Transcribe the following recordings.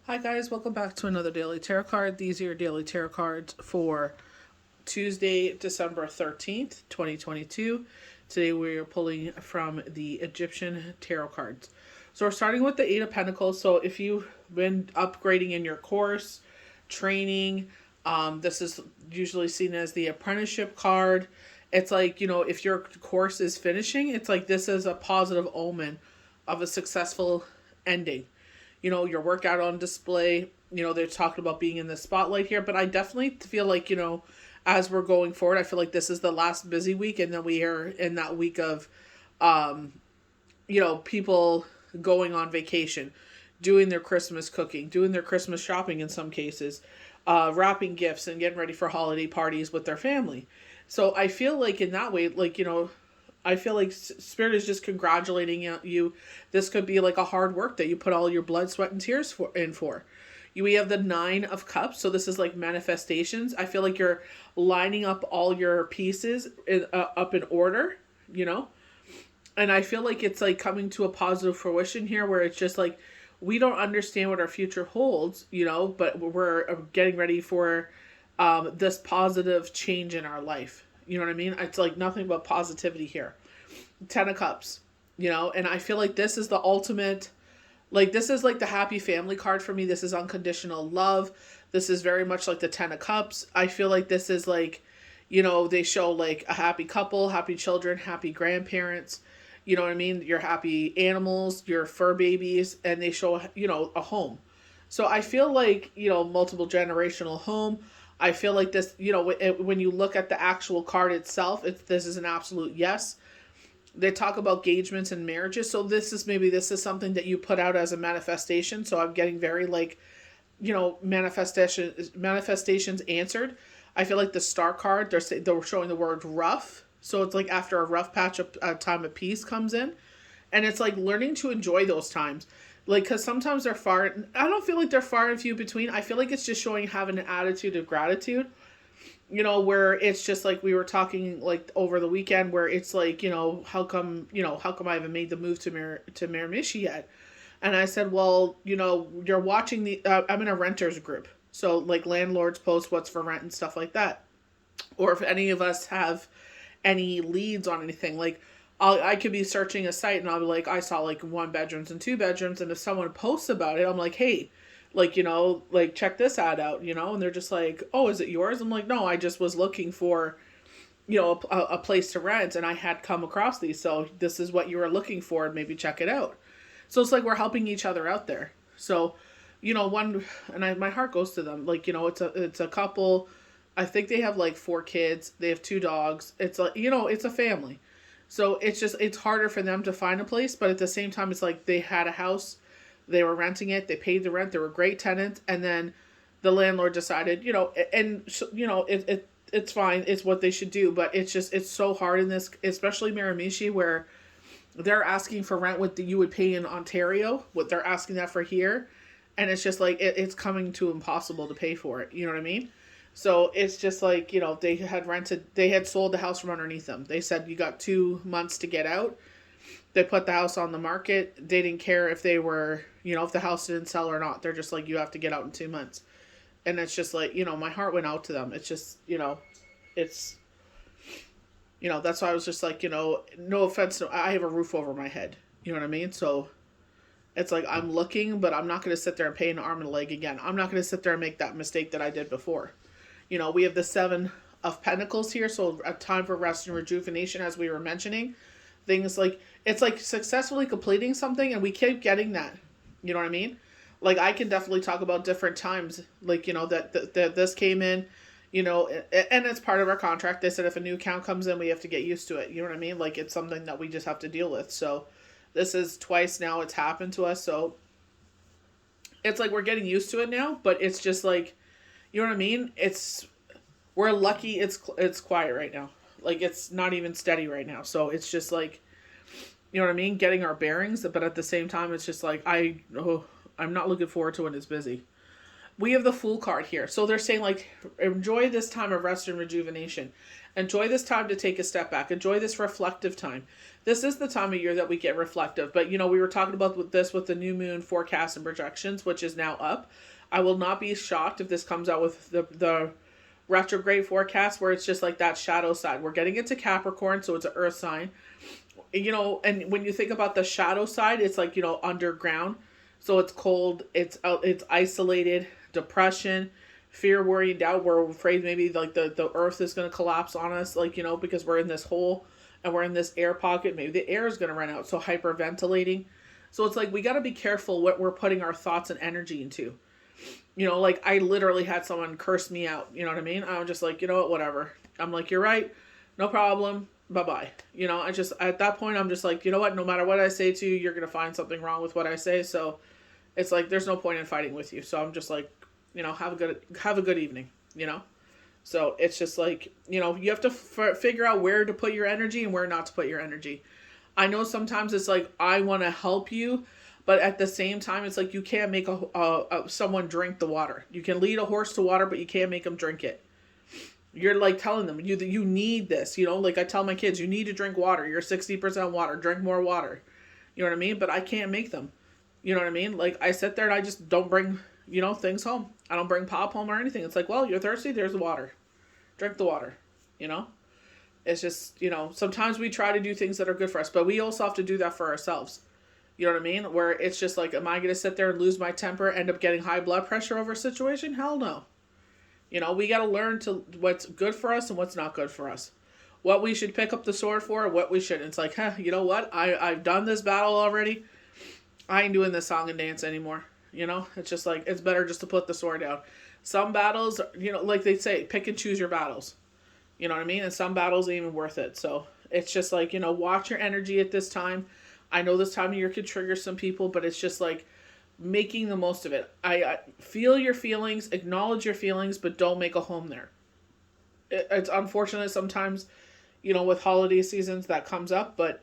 Hi guys, welcome back to another daily tarot card. These are your daily tarot cards for Tuesday, December 13th, 2022. Today we are pulling from the Egyptian tarot cards. So we're starting with the Eight of Pentacles. So if you've been upgrading in your course, training, this is usually seen as the apprenticeship card. It's like, if your course is finishing, it's like this is a positive omen of a successful ending. Your workout on display. They're talking about being in the spotlight here, but I definitely feel like, as we're going forward, I feel like this is the last busy week, and then we are in that week of, people going on vacation, doing their Christmas cooking, doing their Christmas shopping in some cases, wrapping gifts and getting ready for holiday parties with their family. So I feel like in that way, like, I feel like Spirit is just congratulating you. This could be like a hard work that you put all your blood, sweat, and tears for. We have the Nine of Cups, so this is like manifestations. I feel like you're lining up all your pieces up in order, and I feel like it's like coming to a positive fruition here, where it's just like we don't understand what our future holds, but we're getting ready for this positive change in our life. You know what I mean? It's like nothing but positivity here. Ten of Cups, and I feel like this is the ultimate, like this is like the happy family card for me. This is unconditional love. This is very much like the Ten of Cups. I feel like this is like, they show like a happy couple, happy children, happy grandparents. You know what I mean? Your happy animals, your fur babies, and they show, a home. So I feel like, multiple generational home. I feel like this, when you look at the actual card itself, this is an absolute yes. They talk about engagements and marriages. So this is something that you put out as a manifestation. So I'm getting very like, manifestations answered. I feel like the Star card, they're showing the word rough. So it's like after a rough patch of time of peace comes in. And it's like learning to enjoy those times. Like, because sometimes they're far, I don't feel like they're far and few between. I feel like it's just showing having an attitude of gratitude, where it's just like we were talking like over the weekend, where it's like, how come I haven't made the move to Miramichi yet? And I said, well, you're watching I'm in a renters group. So like landlords post what's for rent and stuff like that. Or if any of us have any leads on anything, like I could be searching a site and I'll be like, I saw like 1 bedrooms and 2 bedrooms. And if someone posts about it, I'm like, hey, like, like check this ad out, and they're just like, oh, is it yours? I'm like, no, I just was looking for, a place to rent and I had come across these. So this is what you were looking for and maybe check it out. So it's like we're helping each other out there. So, my heart goes to them. Like, it's a couple. I think they have like 4 kids. They have 2 dogs. It's like, it's a family. So it's harder for them to find a place, but at the same time, it's like they had a house, they were renting it, they paid the rent, they were great tenants, and then the landlord decided, it's fine, it's what they should do, but it's so hard in this, especially Miramichi, where they're asking for rent what you would pay in Ontario, what they're asking that for here, and it's just like it's coming to impossible to pay for it. You know what I mean? So it's just like, they had sold the house from underneath them. They said you got 2 months to get out. They put the house on the market. They didn't care if they were, if the house didn't sell or not. They're just like, you have to get out in 2 months. And it's just like, my heart went out to them. It's just, it's, that's why I was just like, no offense. I have a roof over my head. You know what I mean? So it's like, I'm looking, but I'm not going to sit there and pay an arm and a leg again. I'm not going to sit there and make that mistake that I did before. We have the Seven of Pentacles here, so a time for rest and rejuvenation, as we were mentioning. Things like, it's like successfully completing something, and we keep getting that. You know what I mean? Like, I can definitely talk about different times, like, that this came in, and it's part of our contract. They said if a new account comes in, we have to get used to it. You know what I mean? Like, it's something that we just have to deal with. So this is twice now it's happened to us, so it's like we're getting used to it now, but it's just like, you know what I mean? We're lucky it's quiet right now. Like, it's not even steady right now. So it's just like, you know what I mean? Getting our bearings, but at the same time, it's just like, I'm not looking forward to when it's busy. We have the Fool card here. So they're saying, like, enjoy this time of rest and rejuvenation. Enjoy this time to take a step back. Enjoy this reflective time. This is the time of year that we get reflective. But, we were talking about this with the new moon forecast and projections, which is now up. I will not be shocked if this comes out with the retrograde forecast where it's just like that shadow side. We're getting into Capricorn, so it's an earth sign. And when you think about the shadow side, it's like, underground. So it's cold, it's isolated, depression, fear, worry, and doubt. We're afraid maybe like the earth is going to collapse on us, like, because we're in this hole and we're in this air pocket. Maybe the air is going to run out. So hyperventilating. So it's like we got to be careful what we're putting our thoughts and energy into. Like I literally had someone curse me out. You know what I mean? I'm just like, whatever. I'm like, you're right. No problem. Bye-bye. At that point, I'm just like, what? No matter what I say to you, you're going to find something wrong with what I say. So it's like, there's no point in fighting with you. So I'm just like, have a good evening, So it's just like, you have to figure out where to put your energy and where not to put your energy. I know sometimes it's like, I want to help you, but at the same time, it's like, you can't make someone drink the water. You can lead a horse to water, but you can't make them drink it. You're like telling them, you need this, like I tell my kids, you need to drink water. You're 60% water, drink more water. You know what I mean? But I can't make them. You know what I mean? Like I sit there and I just don't bring, things home. I don't bring pop home or anything. It's like, well, you're thirsty. There's the water. Drink the water, It's just, sometimes we try to do things that are good for us, but we also have to do that for ourselves. You know what I mean? Where it's just like, am I going to sit there and lose my temper, end up getting high blood pressure over a situation? Hell no. We got to learn to what's good for us and what's not good for us. What we should pick up the sword for, what we shouldn't. It's like, you know what? I've done this battle already. I ain't doing this song and dance anymore. It's just like, it's better just to put the sword down. Some battles, like they say, pick and choose your battles. You know what I mean? And some battles ain't even worth it. So it's just like, watch your energy at this time. I know this time of year could trigger some people, but it's just like, making the most of it. I feel your feelings, acknowledge your feelings, but don't make a home there. It's unfortunate sometimes, with holiday seasons that comes up, but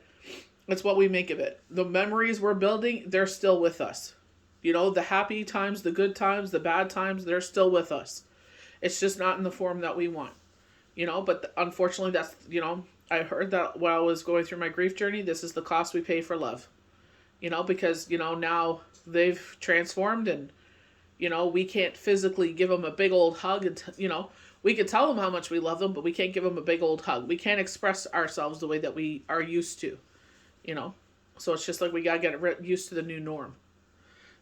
it's what we make of it. The memories we're building, they're still with us. The happy times, the good times, the bad times, they're still with us. It's just not in the form that we want. But unfortunately that's, I heard that while I was going through my grief journey, this is the cost we pay for love. Because, now they've transformed and, we can't physically give them a big old hug and, we can tell them how much we love them, but we can't give them a big old hug. We can't express ourselves the way that we are used to, So it's just like we got to get used to the new norm.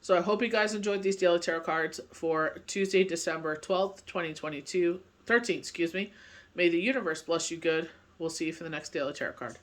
So I hope you guys enjoyed these daily tarot cards for Tuesday, December 12th, 2022, 13th, excuse me. May the universe bless you good. We'll see you for the next daily tarot card.